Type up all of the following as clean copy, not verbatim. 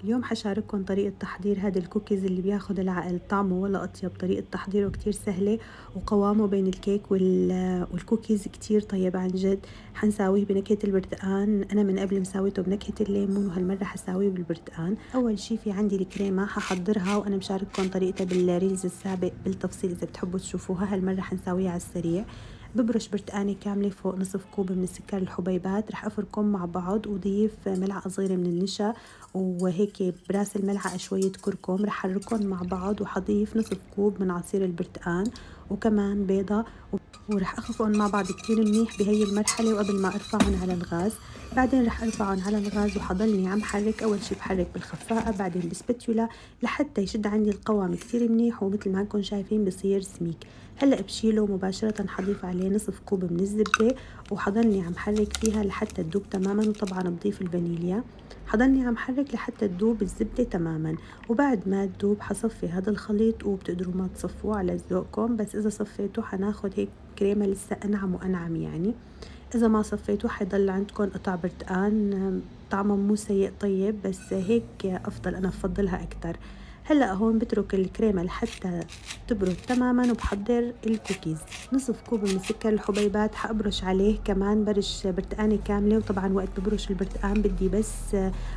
اليوم حشارككم طريقة تحضير هذا الكوكيز اللي بياخد العقل، طعمه ولا أطيب. طريقة تحضيره كتير سهلة وقوامه بين الكيك والكوكيز كتير طيب عن جد. حنساويه بنكهة البرتقان، أنا من قبل مساويته بنكهة الليمون وهالمرة حساويه بالبرتقان. أول شي في عندي الكريمة ححضرها وأنا مشارككم طريقتها بالريلز السابق بالتفصيل إذا بتحبوا تشوفوها. هالمرة حنساويها على السريع. ببرش برتقانة كاملة فوق نصف كوب من السكر الحبيبات، رح أفركهم مع بعض وضيف ملعقة صغيرة من النشا وهيك براس الملعقة شوية كركم. رح حركهم مع بعض وحضيف نصف كوب من عصير البرتقان وكمان بيضة، ورح أخفقهم مع بعض كتير منيح بهي المرحلة وقبل ما أرفعهم على الغاز. بعدين رح أرفعهم على الغاز وحضلني عم حرك. أول شي بحرك بالخفاقة بعدين بسبتيولا لحتى يشد عندي القوام كتير منيح، ومثل ما انكم شايفين بصير سميك. هلأ بشيله مباشرة حضيف عليه نصف كوب من الزبدة وحضلني عم حرك فيها لحتى تدوب تماما، وطبعا بضيف الفانيليا. حضلني عم حرك لحتى تدوب الزبدة تماما، وبعد ما تدوب حصفي هذا الخليط، وبتقدروا ما تصفوه على ذوقكم، بس إذا صفيتوه حناخد هيك كريمة لسه أنعم وأنعم يعني. إذا ما صفيتوه حيضل عندكم قطع برتقان طعمه مو سيء طيب، بس هيك أفضل، أنا بفضلها أكتر. هلأ هون بترك الكريمة لحتى تبرد تماما وبحضر الكوكيز. نصف كوب من سكر الحبيبات حأبرش عليه كمان برش برتقانة كاملة، وطبعا وقت ببرش البرتقان بدي بس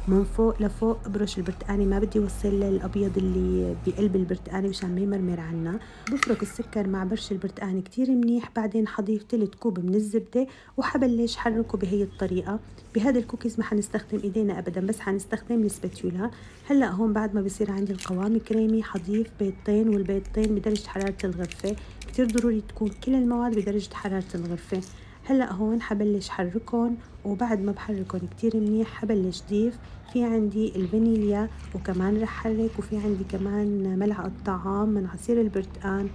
من فوق لفوق ابرش البرتقانة، ما بدي وصل للأبيض اللي بقلب البرتقانة مشان ما يمرمر عنا. بفرك السكر مع برش البرتقانة كتير منيح، بعدين حضيف تلت كوب من الزبدة وحبلش حركه بهي الطريقة. بهذا الكوكيز ما حنستخدم ايدينا ابدا، بس حنستخدم السباتيولا. هلا هون بعد ما بصير عندي القوام كريمي حضيف بيضتين، والبيضتين بدرجة حرارة الغرفة. كتير ضروري تكون كل المواد بدرجة حرارة الغرفة. هلا هون حبلش حركهم، وبعد ما بحركهم كتير منيح حبلش ضيف في عندي الفانيليا وكمان رح حرك، وفي عندي كمان ملعقة طعام من عصير البرتقان.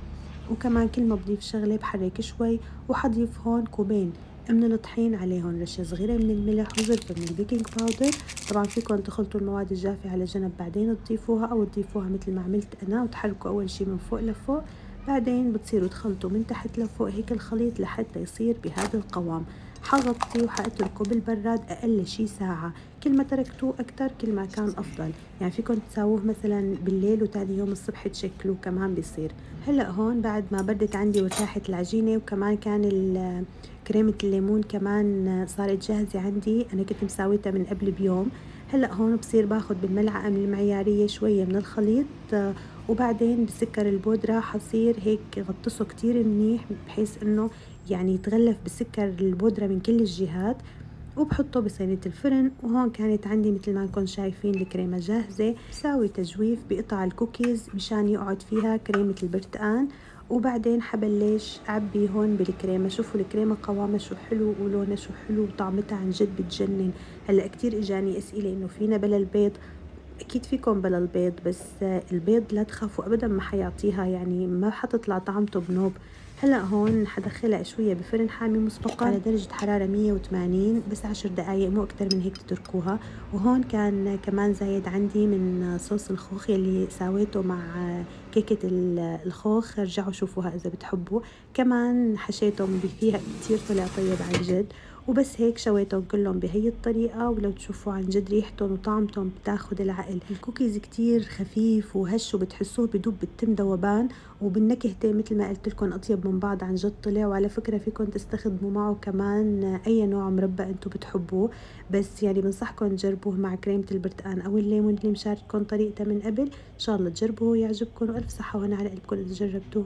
وكمان كل ما بضيف شغلة بحرك شوي، وحضيف هون كوبين من الطحين، عليهم رشة صغيرة من الملح وزرفة من البيكنج باودر. طبعا فيكم تخلطوا المواد الجافة على جنب بعدين تضيفوها، أو تضيفوها مثل ما عملت أنا وتحركوا أول شي من فوق لفوق، بعدين بتصيروا تخلطوا من تحت لفوق هيك الخليط لحتى يصير بهذا القوام. حغطي وحاتركه بالبراد أقل شي ساعة. كل ما تركتوه أكتر كل ما كان أفضل، يعني فيكم تساووه مثلا بالليل وتاني يوم الصبح تشكلوه كمان بيصير. هلأ هون بعد ما بردت عندي وارتاحت العجينة، وكمان كان كريمة الليمون كمان صارت جاهزة عندي، أنا كنت مساويتها من قبل بيوم. هلأ هون بصير باخد بالملعقة من المعيارية شوية من الخليط، وبعدين بسكر البودرة حصير هيك غطسه كتير منيح بحيث إنه يعني يتغلف بسكر البودرة من كل الجهات، وبحطه بصينية الفرن. وهون كانت عندي مثل ما انكم شايفين الكريمة جاهزة. بساوي تجويف بقطع الكوكيز مشان يقعد فيها كريمة البرتقان، وبعدين حبلش أعبي هون بالكريمة. شوفوا الكريمة قوامها شو حلو ولونها شو حلو وطعمتها عن جد بتجنن. هلا كتير اجاني اسئلة انه فينا بلا البيض. اكيد فيكم بلا البيض، بس البيض لا تخافوا ابدا ما حيعطيها، يعني ما حتطلع طعمته بنوب. هلا هون حدخلها شويه بفرن حامي مسبقا على درجه حراره 180 بس 10 دقائق، مو اكتر من هيك تتركوها. وهون كان كمان زايد عندي من صوص الخوخ يلي ساويته مع كيكه الخوخ، رجعوا شوفوها اذا بتحبوا. كمان حشيتهم فيها كتير طلع طيب عن جد. وبس هيك شويتهم كلهم بهي الطريقة، ولو تشوفوا عن جد ريحتهم وطعمتهم بتاخد العقل. الكوكيز كتير خفيف وهش وبتحسوه بدوب بالتم ذوبان، وبالنكهتين مثل ما قلت لكم أطيب من بعض عن جد طلع. وعلى فكرة فيكم تستخدموا معه كمان أي نوع مربى أنتم بتحبوه، بس يعني بنصحكم تجربوه مع كريمة البرتقان أو الليمون اللي مشارككم طريقته من قبل. إن شاء الله تجربوه ويعجبكم، وألف صحة وهنا على قلبكم إذا جربتوه.